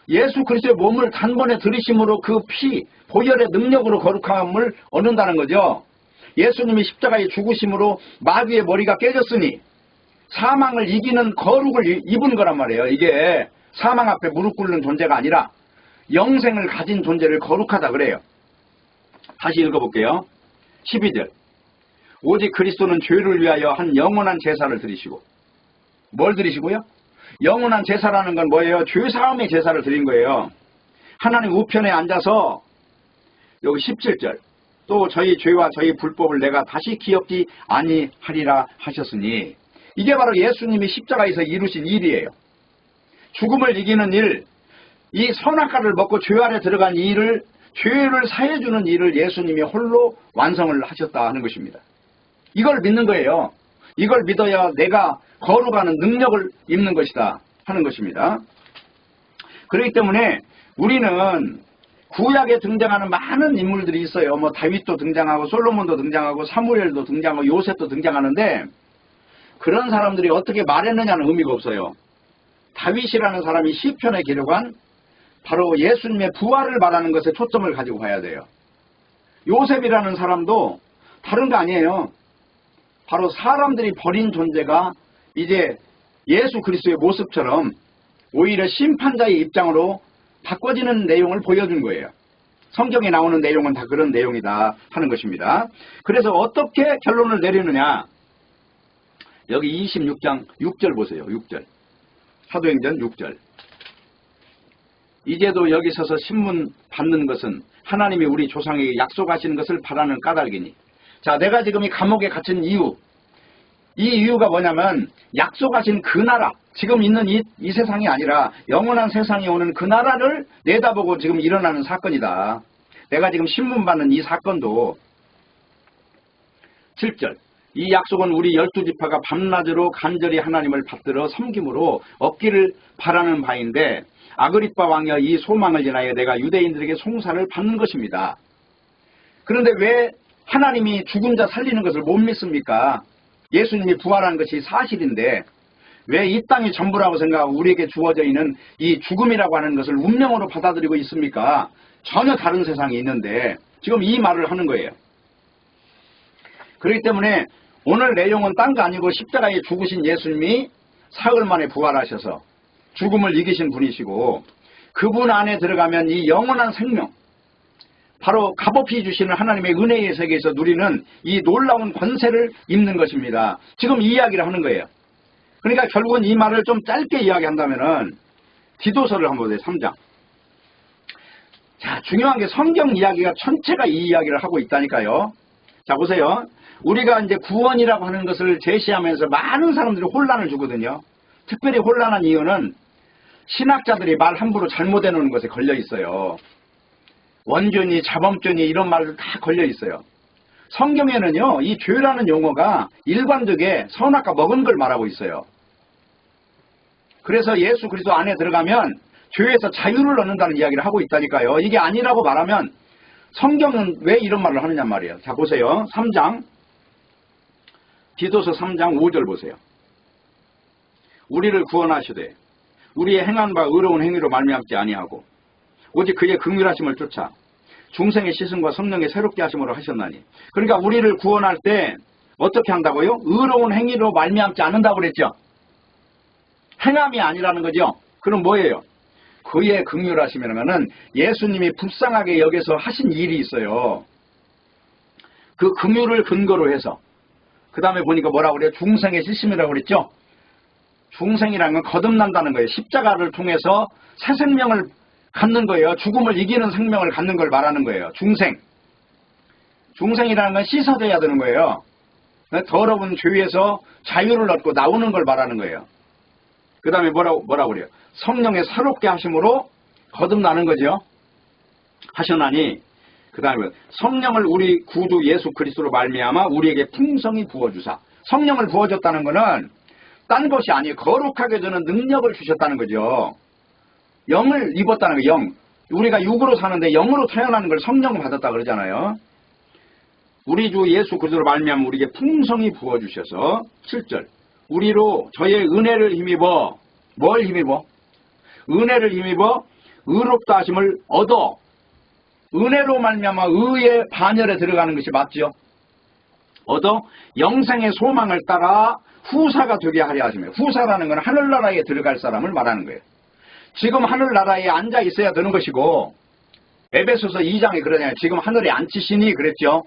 예수 그리스도의 몸을 단번에 들이심으로 그 피, 보혈의 능력으로 거룩함을 얻는다는 거죠. 예수님이 십자가에 죽으심으로 마귀의 머리가 깨졌으니 사망을 이기는 거룩을 입은 거란 말이에요. 이게 사망 앞에 무릎 꿇는 존재가 아니라 영생을 가진 존재를 거룩하다 그래요. 다시 읽어볼게요. 12절. 오직 그리스도는 죄를 위하여 한 영원한 제사를 드리시고 뭘 드리시고요? 영원한 제사라는 건 뭐예요? 죄사함의 제사를 드린 거예요. 하나님 우편에 앉아서 여기 17절. 또 저희 죄와 저희 불법을 내가 다시 기억지 아니하리라 하셨으니 이게 바로 예수님이 십자가에서 이루신 일이에요. 죽음을 이기는 일, 이 선악과를 먹고 죄 아래 들어간 이 일을 죄를 사해주는 일을 예수님이 홀로 완성을 하셨다 하는 것입니다. 이걸 믿는 거예요. 이걸 믿어야 내가 거룩하는 능력을 입는 것이다 하는 것입니다. 그렇기 때문에 우리는 구약에 등장하는 많은 인물들이 있어요. 뭐 다윗도 등장하고 솔로몬도 등장하고 사무엘도 등장하고 요셉도 등장하는데 그런 사람들이 어떻게 말했느냐는 의미가 없어요. 다윗이라는 사람이 시편에 기록한 바로 예수님의 부활을 말하는 것에 초점을 가지고 가야 돼요. 요셉이라는 사람도 다른 거 아니에요. 바로 사람들이 버린 존재가 이제 예수 그리스도의 모습처럼 오히려 심판자의 입장으로 바꿔지는 내용을 보여준 거예요. 성경에 나오는 내용은 다 그런 내용이다 하는 것입니다. 그래서 어떻게 결론을 내리느냐. 여기 26장 6절 보세요. 6절. 사도행전 6절. 이제도 여기 서서 신문 받는 것은 하나님이 우리 조상에게 약속하시는 것을 바라는 까닭이니. 자, 내가 지금 이 감옥에 갇힌 이유. 이 이유가 뭐냐면 약속하신 그 나라, 지금 있는 이 세상이 아니라 영원한 세상이 오는 그 나라를 내다보고 지금 일어나는 사건이다. 내가 지금 신문 받는 이 사건도 7절. 이 약속은 우리 12지파가 밤낮으로 간절히 하나님을 받들어 섬김으로 얻기를 바라는 바인데 아그리빠 왕이여 이 소망을 인하여 내가 유대인들에게 송사를 받는 것입니다. 그런데 왜 하나님이 죽은 자 살리는 것을 못 믿습니까? 예수님이 부활한 것이 사실인데 왜 이 땅이 전부라고 생각하고 우리에게 주어져 있는 이 죽음이라고 하는 것을 운명으로 받아들이고 있습니까? 전혀 다른 세상이 있는데 지금 이 말을 하는 거예요. 그렇기 때문에 오늘 내용은 딴 거 아니고 십자가에 죽으신 예수님이 사흘 만에 부활하셔서 죽음을 이기신 분이시고 그분 안에 들어가면 이 영원한 생명, 바로 값없이 주시는 하나님의 은혜의 세계에서 누리는 이 놀라운 권세를 입는 것입니다. 지금 이 이야기를 하는 거예요. 그러니까 결국은 이 말을 좀 짧게 이야기한다면은 디도서를 한번 보세요. 3장. 자, 중요한 게 성경 이야기가 전체가 이 이야기를 하고 있다니까요. 자, 보세요. 우리가 이제 구원이라고 하는 것을 제시하면서 많은 사람들이 혼란을 주거든요. 특별히 혼란한 이유는 신학자들이 말 함부로 잘못해 놓는 것에 걸려 있어요. 원죄니 자범죄니 이런 말들 다 걸려 있어요. 성경에는요, 이 죄라는 용어가 일관되게 선악과 먹은 걸 말하고 있어요. 그래서 예수 그리스도 안에 들어가면 죄에서 자유를 얻는다는 이야기를 하고 있다니까요. 이게 아니라고 말하면 성경은 왜 이런 말을 하느냐 말이에요. 자, 보세요. 3장. 디도서 3장 5절 보세요. 우리를 구원하시되 우리의 행한 바 의로운 행위로 말미암지 아니하고 오직 그의 긍휼하심을 쫓아 중생의 시승과 성령의 새롭게 하심으로 하셨나니. 그러니까 우리를 구원할 때 어떻게 한다고요? 의로운 행위로 말미암지 않는다고 그랬죠. 행함이 아니라는 거죠. 그럼 뭐예요? 그의 긍휼하심이라면은 예수님이 불쌍하게 여겨서 하신 일이 있어요. 그 긍휼을 근거로 해서 그 다음에 보니까 뭐라고 그래요? 중생의 실심이라고 그랬죠. 중생이라는 건 거듭난다는 거예요. 십자가를 통해서 새 생명을 갖는 거예요. 죽음을 이기는 생명을 갖는 걸 말하는 거예요. 중생. 중생이라는 건 씻어져야 되는 거예요. 더러운 죄에서 자유를 얻고 나오는 걸 말하는 거예요. 그 다음에 뭐라고 그래요? 성령의 새롭게 하심으로 거듭나는 거죠. 하셨나니. 그 다음에 성령을 우리 구주 예수 그리스도로 말미암아 우리에게 풍성히 부어주사. 성령을 부어줬다는 거는 딴 것이 아니에요. 거룩하게 되는 능력을 주셨다는 거죠. 영을 입었다는 거예요. 영. 우리가 육으로 사는데 영으로 태어나는 걸 성령을 받았다 그러잖아요. 우리 주 예수 그리스도로 말미암아 우리에게 풍성히 부어주셔서 7절. 우리로 저의 은혜를 힘입어. 뭘 힘입어? 은혜를 힘입어 의롭다 하심을 얻어. 은혜로 말미암아 의의 반열에 들어가는 것이 맞죠. 얻어 영생의 소망을 따라 후사가 되게 하려 하시며, 후사라는 건 하늘나라에 들어갈 사람을 말하는 거예요. 지금 하늘나라에 앉아 있어야 되는 것이고, 에베소서 2장에 그러잖아요. 지금 하늘에 앉히시니 그랬죠.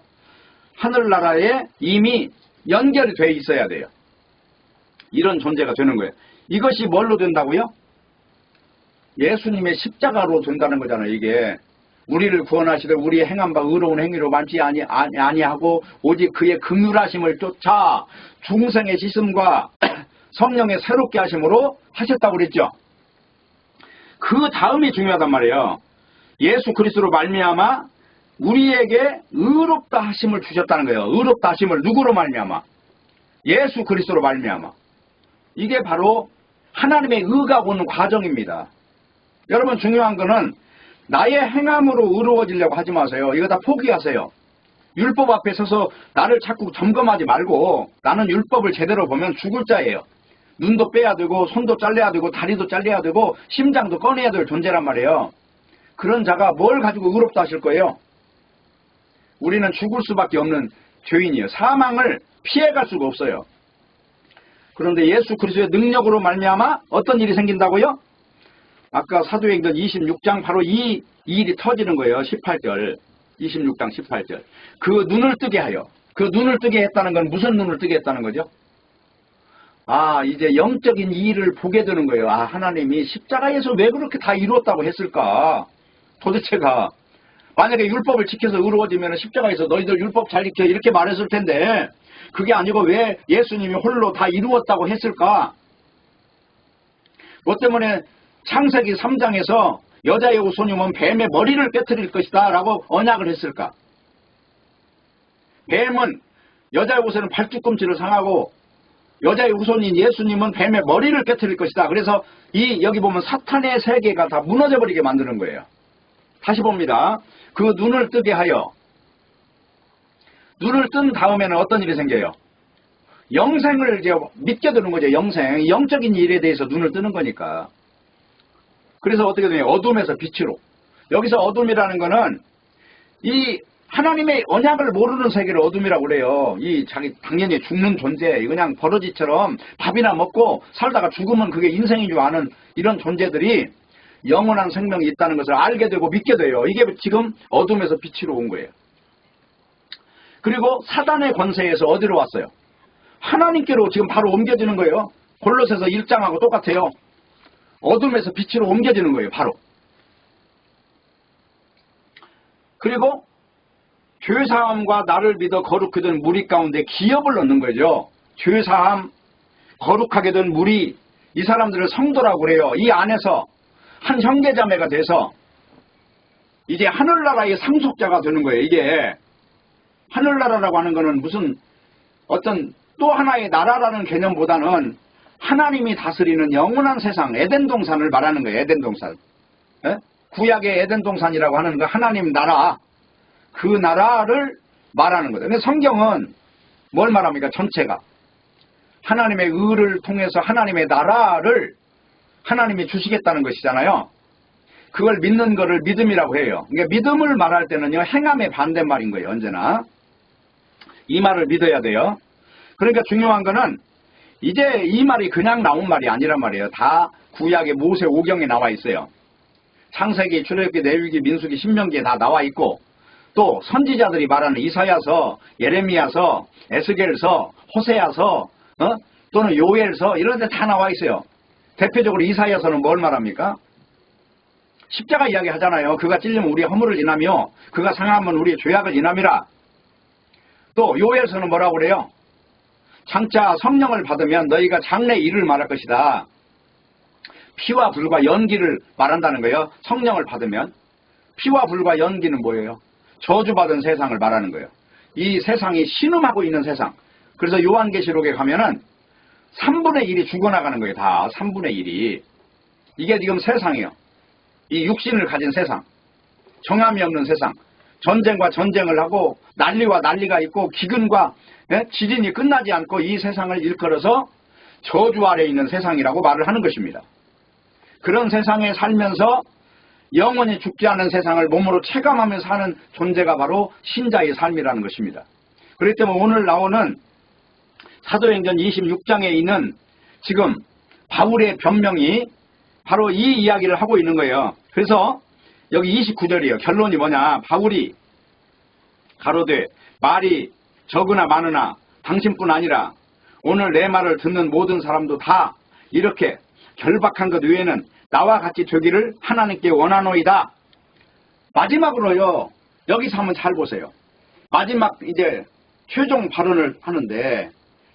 하늘나라에 이미 연결이 돼 있어야 돼요. 이런 존재가 되는 거예요. 이것이 뭘로 된다고요? 예수님의 십자가로 된다는 거잖아요. 이게 우리를 구원하시되 우리의 행한 바 의로운 행위로 많지 아니하고 오직 그의 긍휼하심을 쫓아 중생의 씻음과 성령의 새롭게 하심으로 하셨다고 그랬죠. 그 다음이 중요하단 말이에요. 예수 그리스도로 말미암아 우리에게 의롭다 하심을 주셨다는 거예요. 의롭다 하심을 누구로 말미암아? 예수 그리스도로 말미암아. 이게 바로 하나님의 의가 오는 과정입니다. 여러분 중요한 거는 나의 행함으로 의로워지려고 하지 마세요. 이거 다 포기하세요. 율법 앞에 서서 나를 자꾸 점검하지 말고 나는 율법을 제대로 보면 죽을 자예요. 눈도 빼야 되고 손도 잘라야 되고 다리도 잘라야 되고 심장도 꺼내야 될 존재란 말이에요. 그런 자가 뭘 가지고 의롭다 하실 거예요? 우리는 죽을 수밖에 없는 죄인이에요. 사망을 피해갈 수가 없어요. 그런데 예수 그리스도의 능력으로 말미암아 어떤 일이 생긴다고요? 아까 사도행전 26장 바로 이 일이 터지는 거예요. 18절. 26장 18절. 그 눈을 뜨게 하여. 그 눈을 뜨게 했다는 건 무슨 눈을 뜨게 했다는 거죠? 이제 영적인 일을 보게 되는 거예요. 하나님이 십자가에서 왜 그렇게 다 이루었다고 했을까? 도대체가 만약에 율법을 지켜서 의로워지면 십자가에서 너희들 율법 잘 지켜 이렇게 말했을 텐데 그게 아니고 왜 예수님이 홀로 다 이루었다고 했을까? 뭐 때문에 창세기 3장에서 여자의 후손이면 뱀의 머리를 깨트릴 것이다 라고 언약을 했을까? 뱀은 여자의 후손은 발뒤꿈치를 상하고 여자의 후손인 예수님은 뱀의 머리를 깨트릴 것이다. 그래서 여기 보면 사탄의 세계가 다 무너져버리게 만드는 거예요. 다시 봅니다. 그 눈을 뜨게 하여. 눈을 뜬 다음에는 어떤 일이 생겨요? 영생을 이제 믿게 되는 거죠. 영생. 영적인 일에 대해서 눈을 뜨는 거니까. 그래서 어떻게 되냐? 어둠에서 빛으로. 여기서 어둠이라는 거는 이 하나님의 언약을 모르는 세계를 어둠이라고 그래요. 자기 당연히 죽는 존재, 그냥 버러지처럼 밥이나 먹고 살다가 죽으면 그게 인생인 줄 아는 이런 존재들이 영원한 생명이 있다는 것을 알게 되고 믿게 돼요. 이게 지금 어둠에서 빛으로 온 거예요. 그리고 사단의 권세에서 어디로 왔어요? 하나님께로 지금 바로 옮겨지는 거예요. 골로새서 1장하고 똑같아요. 어둠에서 빛으로 옮겨지는 거예요. 바로. 그리고 죄사함과 나를 믿어 거룩히 된 무리 가운데 기업을 넣는 거죠. 죄사함, 거룩하게 된 무리, 이 사람들을 성도라고 그래요. 이 안에서 한 형제자매가 돼서 이제 하늘나라의 상속자가 되는 거예요. 이게 하늘나라라고 하는 거는 무슨 어떤 또 하나의 나라라는 개념보다는 하나님이 다스리는 영원한 세상, 에덴 동산을 말하는 거예요. 에덴 동산. 구약의 에덴 동산이라고 하는 거 하나님 나라, 그 나라를 말하는 거죠. 근데 성경은 뭘 말합니까? 전체가. 하나님의 의를 통해서 하나님의 나라를 하나님이 주시겠다는 것이잖아요. 그걸 믿는 거를 믿음이라고 해요. 그러니까 믿음을 말할 때는요, 행함의 반대말인 거예요. 언제나. 이 말을 믿어야 돼요. 그러니까 중요한 거는 이제 이 말이 그냥 나온 말이 아니란 말이에요. 다 구약의 모세 오경에 나와 있어요. 창세기, 출애굽기, 레위기, 민수기, 신명기에 다 나와 있고 또 선지자들이 말하는 이사야서, 예레미야서, 에스겔서, 호세아서 또는 요엘서 이런 데 다 나와 있어요. 대표적으로 이사야서는 뭘 말합니까? 십자가 이야기 하잖아요. 그가 찔리면 우리의 허물을 인하며 그가 상하면 우리의 죄악을 인함이라. 또 요엘서는 뭐라고 그래요? 장차 성령을 받으면 너희가 장래 일을 말할 것이다. 피와 불과 연기를 말한다는 거예요. 성령을 받으면. 피와 불과 연기는 뭐예요? 저주받은 세상을 말하는 거예요. 이 세상이 신음하고 있는 세상. 그래서 요한계시록에 가면은 3분의 1이 죽어나가는 거예요. 다 3분의 1이. 이게 지금 세상이에요. 이 육신을 가진 세상. 정함이 없는 세상. 전쟁과 전쟁을 하고 난리와 난리가 있고 기근과 지진이 끝나지 않고 이 세상을 일컬어서 저주 아래 있는 세상이라고 말을 하는 것입니다. 그런 세상에 살면서 영원히 죽지 않은 세상을 몸으로 체감하며 사는 존재가 바로 신자의 삶이라는 것입니다. 그렇기 때문에 오늘 나오는 사도행전 26장에 있는 지금 바울의 변명이 바로 이 이야기를 하고 있는 거예요. 그래서 여기 29절이에요. 결론이 뭐냐? 바울이 가로되 말이 적으나 많으나 당신뿐 아니라 오늘 내 말을 듣는 모든 사람도 다 이렇게 결박한 것 외에는 나와 같이 되기를 하나님께 원하노이다. 마지막으로요. 여기서 한번 잘 보세요. 마지막 이제 최종 발언을 하는데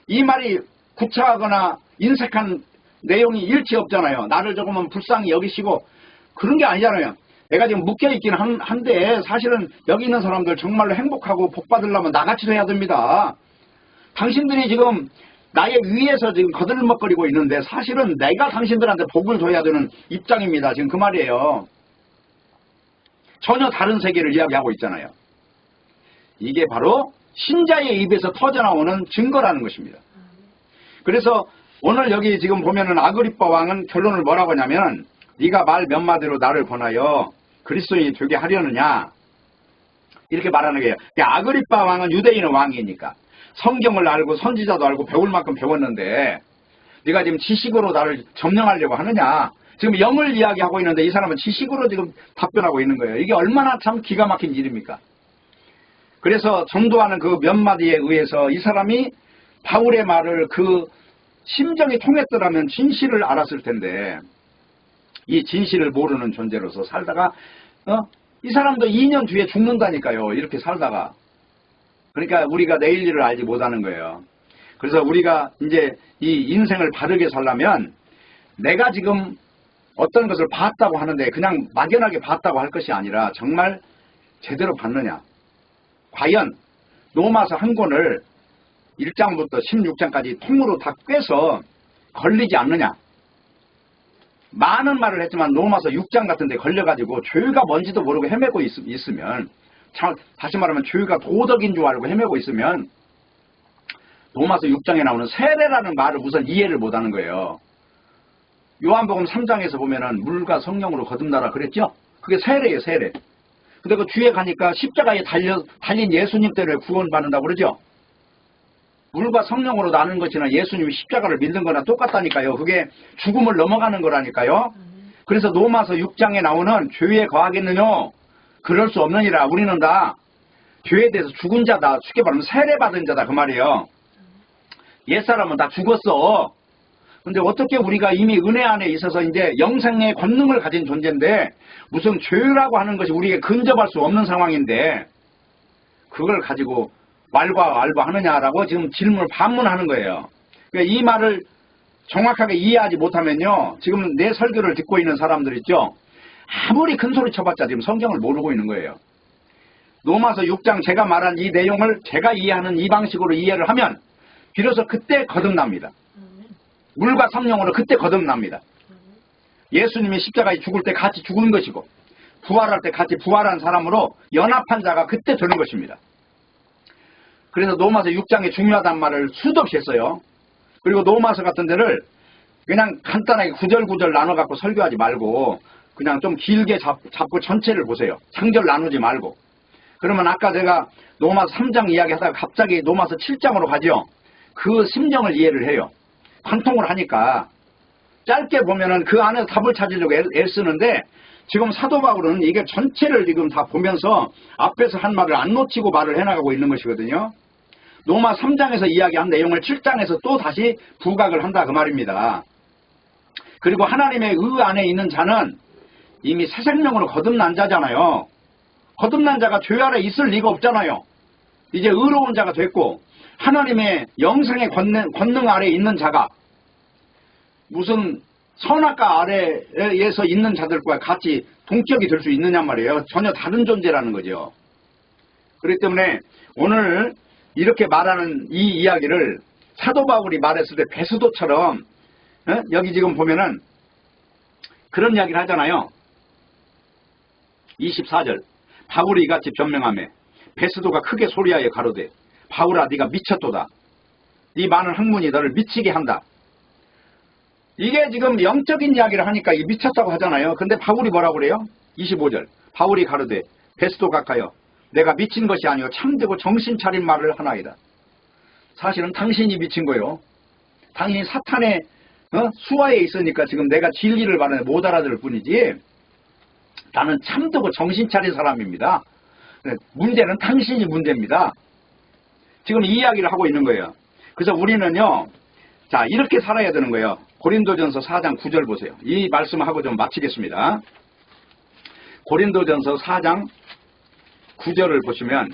이 말이 구차하거나 인색한 내용이 일치 없잖아요. 나를 조금은 불쌍히 여기시고 그런 게 아니잖아요. 내가 지금 묶여있긴 한데 사실은 여기 있는 사람들 정말로 행복하고 복 받으려면 나같이 해야 됩니다. 당신들이 지금 나의 위에서 지금 거들먹거리고 있는데 사실은 내가 당신들한테 복을 줘야 되는 입장입니다. 지금 그 말이에요. 전혀 다른 세계를 이야기하고 있잖아요. 이게 바로 신자의 입에서 터져나오는 증거라는 것입니다. 그래서 오늘 여기 지금 보면은 아그리빠 왕은 결론을 뭐라고 하냐면 네가 말 몇 마디로 나를 권하여 그리스도인이 되게 하려느냐 이렇게 말하는 거예요. 아그리빠 왕은 유대인의 왕이니까 성경을 알고 선지자도 알고 배울 만큼 배웠는데 네가 지금 지식으로 나를 점령하려고 하느냐. 지금 영을 이야기하고 있는데 이 사람은 지식으로 지금 답변하고 있는 거예요. 이게 얼마나 참 기가 막힌 일입니까? 그래서 전도하는 그 몇 마디에 의해서 이 사람이 바울의 말을 그 심정이 통했더라면 진실을 알았을 텐데 이 진실을 모르는 존재로서 살다가 이 사람도 2년 뒤에 죽는다니까요. 이렇게 살다가. 그러니까 우리가 내일 일을 알지 못하는 거예요. 그래서 우리가 이제 이 인생을 바르게 살려면 내가 지금 어떤 것을 봤다고 하는데 그냥 막연하게 봤다고 할 것이 아니라 정말 제대로 봤느냐. 과연 로마서 한 권을 1장부터 16장까지 통으로 다 꿰서 걸리지 않느냐. 많은 말을 했지만 로마서 6장 같은 데 걸려가지고 죄가 뭔지도 모르고 헤매고 있으면 다시 말하면 죄가 도덕인 줄 알고 헤매고 있으면 로마서 6장에 나오는 세례라는 말을 우선 이해를 못하는 거예요. 요한복음 3장에서 보면은 물과 성령으로 거듭나라 그랬죠? 그게 세례예요, 세례. 근데 그 뒤에 가니까 십자가에 달린 예수님 때문에 구원받는다고 그러죠? 물과 성령으로 나는 것이나 예수님이 십자가를 믿는 거나 똑같다니까요. 그게 죽음을 넘어가는 거라니까요. 그래서 로마서 6장에 나오는 죄에 거하겠느냐? 그럴 수 없느니라. 우리는 다 죄에 대해서 죽은 자다. 쉽게 말하면 세례받은 자다. 그 말이에요. 옛사람은 다 죽었어. 근데 어떻게 우리가 이미 은혜 안에 있어서 이제 영생의 권능을 가진 존재인데 무슨 죄라고 하는 것이 우리에게 근접할 수 없는 상황인데 그걸 가지고 왈가왈부하느냐라고 지금 질문을 반문하는 거예요. 그러니까 이 말을 정확하게 이해하지 못하면요. 지금 내 설교를 듣고 있는 사람들 있죠. 아무리 큰 소리 쳐봤자 지금 성경을 모르고 있는 거예요. 로마서 6장 제가 말한 이 내용을 제가 이해하는 이 방식으로 이해를 하면 비로소 그때 거듭납니다. 물과 성령으로 그때 거듭납니다. 예수님이 십자가에 죽을 때 같이 죽은 것이고 부활할 때 같이 부활한 사람으로 연합한 자가 그때 되는 것입니다. 그래서 로마서 6장에 중요하다는 말을 수도 없이 했어요. 그리고 로마서 같은 데를 그냥 간단하게 구절구절 나눠갖고 설교하지 말고 그냥 좀 길게 잡고 전체를 보세요. 장절 나누지 말고. 그러면 아까 제가 로마서 3장 이야기하다가 갑자기 로마서 7장으로 가죠. 그 심정을 이해를 해요. 관통을 하니까 짧게 보면은 그 안에서 답을 찾으려고 애쓰는데 지금 사도 바울은 이게 전체를 지금 다 보면서 앞에서 한 말을 안 놓치고 말을 해나가고 있는 것이거든요. 로마 3장에서 이야기한 내용을 7장에서 또 다시 부각을 한다 그 말입니다. 그리고 하나님의 의 안에 있는 자는 이미 새 생명으로 거듭난 자잖아요. 거듭난 자가 죄 아래 있을 리가 없잖아요. 이제 의로운 자가 됐고 하나님의 영생의 권능 아래에 있는 자가 무슨 선악과 아래에서 있는 자들과 같이 동격이 될 수 있느냐 말이에요. 전혀 다른 존재라는 거죠. 그렇기 때문에 오늘 이렇게 말하는 이 이야기를 사도 바울이 말했을 때 베스도처럼 여기 지금 보면은 그런 이야기를 하잖아요. 24절 바울이 이같이 변명하며 베스도가 크게 소리하여 가로되 바울아 네가 미쳤도다. 네 많은 학문이 너를 미치게 한다. 이게 지금 영적인 이야기를 하니까 이 미쳤다고 하잖아요. 근데 바울이 뭐라고 그래요? 25절 바울이 가로되 베스도 각하여 내가 미친 것이 아니오 참되고 정신 차린 말을 하나이다. 사실은 당신이 미친 거요. 당신이 사탄의 수하에 있으니까 지금 내가 진리를 말하는데 못 알아들을 뿐이지 나는 참되고 정신 차린 사람입니다. 문제는 당신이 문제입니다. 지금 이 이야기를 하고 있는 거예요. 그래서 우리는요. 자 이렇게 살아야 되는 거예요. 고린도전서 4장 9절 보세요. 이 말씀을 하고 좀 마치겠습니다. 고린도전서 4장 9절을 보시면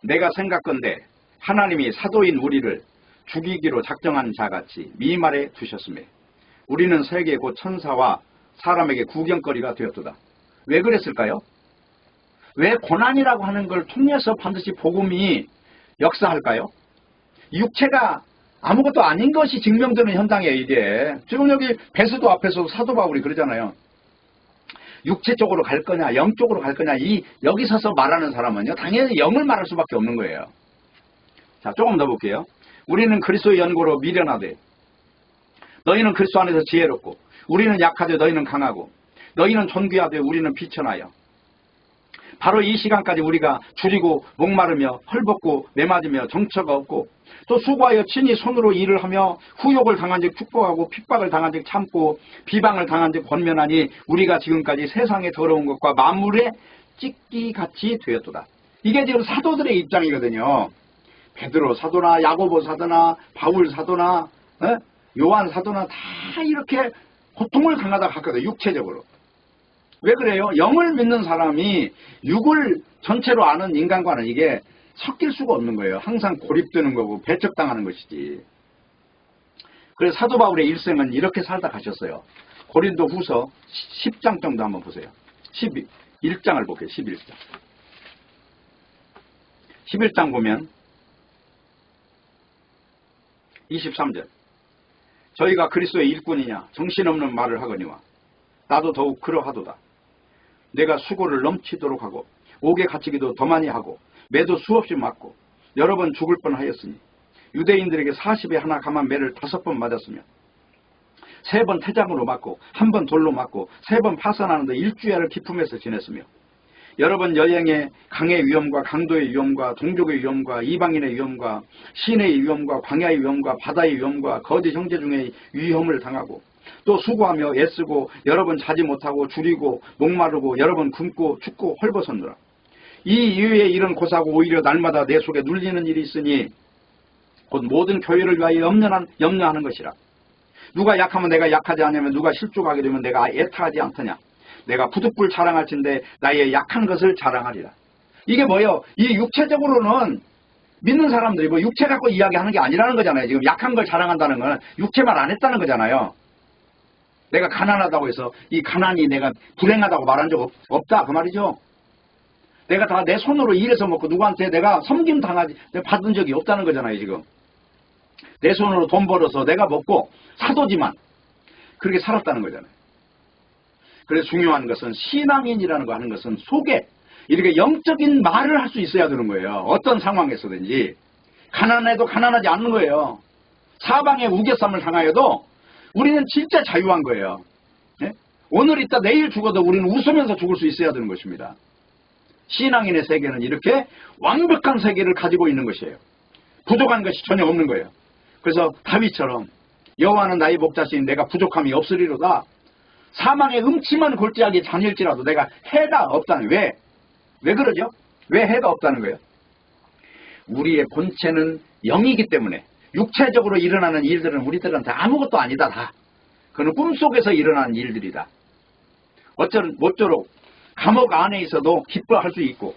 내가 생각건대 하나님이 사도인 우리를 죽이기로 작정한 자같이 미말에 두셨으며 우리는 세계 곧 천사와 사람에게 구경거리가 되었도다. 왜 그랬을까요? 왜 고난이라고 하는 걸 통해서 반드시 복음이 역사할까요? 육체가 아무것도 아닌 것이 증명되는 현장이에요, 이게. 지금 여기 베스도 앞에서 사도 바울이 그러잖아요. 육체 쪽으로 갈 거냐, 영 쪽으로 갈 거냐, 여기 서서 말하는 사람은요, 당연히 영을 말할 수밖에 없는 거예요. 자, 조금 더 볼게요. 우리는 그리스도의 연고로 미련하되, 너희는 그리스도 안에서 지혜롭고, 우리는 약하되 너희는 강하고, 너희는 존귀하되 우리는 비천하여. 바로 이 시간까지 우리가 줄이고 목마르며 헐벗고 매맞으며 정처가 없고 또 수고하여 친히 손으로 일을 하며 후욕을 당한 즉 축복하고 핍박을 당한 즉 참고 비방을 당한 즉 권면하니 우리가 지금까지 세상의 더러운 것과 만물의 찢기같이 되었도다. 이게 지금 사도들의 입장이거든요. 베드로 사도나 야고보 사도나 바울 사도나 요한 사도나 다 이렇게 고통을 당하다 갔거든요. 육체적으로. 왜 그래요? 영을 믿는 사람이 육을 전체로 아는 인간과는 이게 섞일 수가 없는 거예요. 항상 고립되는 거고 배척당하는 것이지. 그래서 사도 바울의 일생은 이렇게 살다 가셨어요. 고린도 후서 10장 정도 한번 보세요. 11장을 볼게요. 11장. 11장 보면 23절. 저희가 그리스도의 일꾼이냐 정신없는 말을 하거니와 나도 더욱 그러하도다. 내가 수고를 넘치도록 하고 옥에 갇히기도 더 많이 하고 매도 수없이 맞고 여러 번 죽을 뻔하였으니 유대인들에게 40에 하나 감한 매를 5번 맞았으며 3번 태장으로 맞고 1번 돌로 맞고 3번 파선하는데 일주일을 기품에서 지냈으며 여러 번 여행에 강의 위험과 강도의 위험과 동족의 위험과 이방인의 위험과 시내의 위험과 광야의 위험과 바다의 위험과 거짓 형제 중에 위험을 당하고 또 수고하며 애쓰고 여러 번 자지 못하고 줄이고 목마르고 여러 번 굶고 춥고 헐벗었노라. 이 이후에 이런 고사고 오히려 날마다 내 속에 눌리는 일이 있으니 곧 모든 교회를 위하여 염려하는 것이라. 누가 약하면 내가 약하지 않으면 누가 실족하게 되면 내가 애타하지 않더냐. 내가 부득불 자랑할진대 나의 약한 것을 자랑하리라. 이게 뭐예요? 이 육체적으로는 믿는 사람들이 뭐 육체 갖고 이야기하는 게 아니라는 거잖아요. 지금 약한 걸 자랑한다는 건 육체만 안 했다는 거잖아요. 내가 가난하다고 해서 이 가난이 내가 불행하다고 말한 적 없다 그 말이죠. 내가 다 내 손으로 일해서 먹고 누구한테 내가 섬김 당하지 받은 적이 없다는 거잖아요. 지금 내 손으로 돈 벌어서 내가 먹고 사도지만 그렇게 살았다는 거잖아요. 그래서 중요한 것은 신앙인이라는 거 하는 것은 속에 이렇게 영적인 말을 할 수 있어야 되는 거예요. 어떤 상황에서든지 가난해도 가난하지 않는 거예요. 사방에 우겨쌈을 당하여도 우리는 진짜 자유한 거예요. 네? 오늘 있다 내일 죽어도 우리는 웃으면서 죽을 수 있어야 되는 것입니다. 신앙인의 세계는 이렇게 완벽한 세계를 가지고 있는 것이에요. 부족한 것이 전혀 없는 거예요. 그래서 다윗처럼 여호와는 나의 목자시니 내가 부족함이 없으리로다. 사망의 음침한 골짜기에 다닐지라도 내가 해가 없다는 왜 그러죠? 왜 해가 없다는 거예요? 우리의 본체는 영이기 때문에 육체적으로 일어나는 일들은 우리들한테 아무것도 아니다 다. 그건 꿈속에서 일어나는 일들이다. 모쪼록 감옥 안에 있어도 기뻐할 수 있고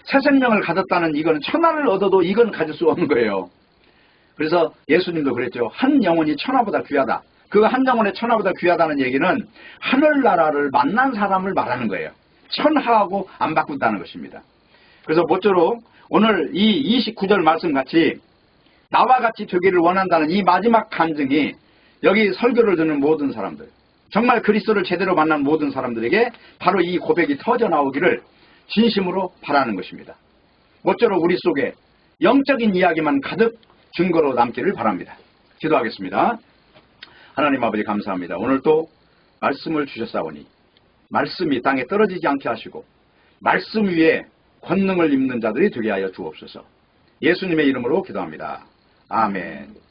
새 생명을 가졌다는 이거는 천하를 얻어도 이건 가질 수 없는 거예요. 그래서 예수님도 그랬죠. 한 영혼이 천하보다 귀하다. 그 한 영혼의 천하보다 귀하다는 얘기는 하늘나라를 만난 사람을 말하는 거예요. 천하하고 안 바꾼다는 것입니다. 그래서 모쪼록 오늘 이 29절 말씀 같이 나와 같이 되기를 원한다는 이 마지막 간증이 여기 설교를 듣는 모든 사람들 정말 그리스도를 제대로 만난 모든 사람들에게 바로 이 고백이 터져 나오기를 진심으로 바라는 것입니다. 모쪼록 우리 속에 영적인 이야기만 가득 증거로 남기를 바랍니다. 기도하겠습니다. 하나님 아버지 감사합니다. 오늘 또 말씀을 주셨사오니 말씀이 땅에 떨어지지 않게 하시고 말씀 위에 권능을 입는 자들이 되게 하여 주옵소서. 예수님의 이름으로 기도합니다. 아멘.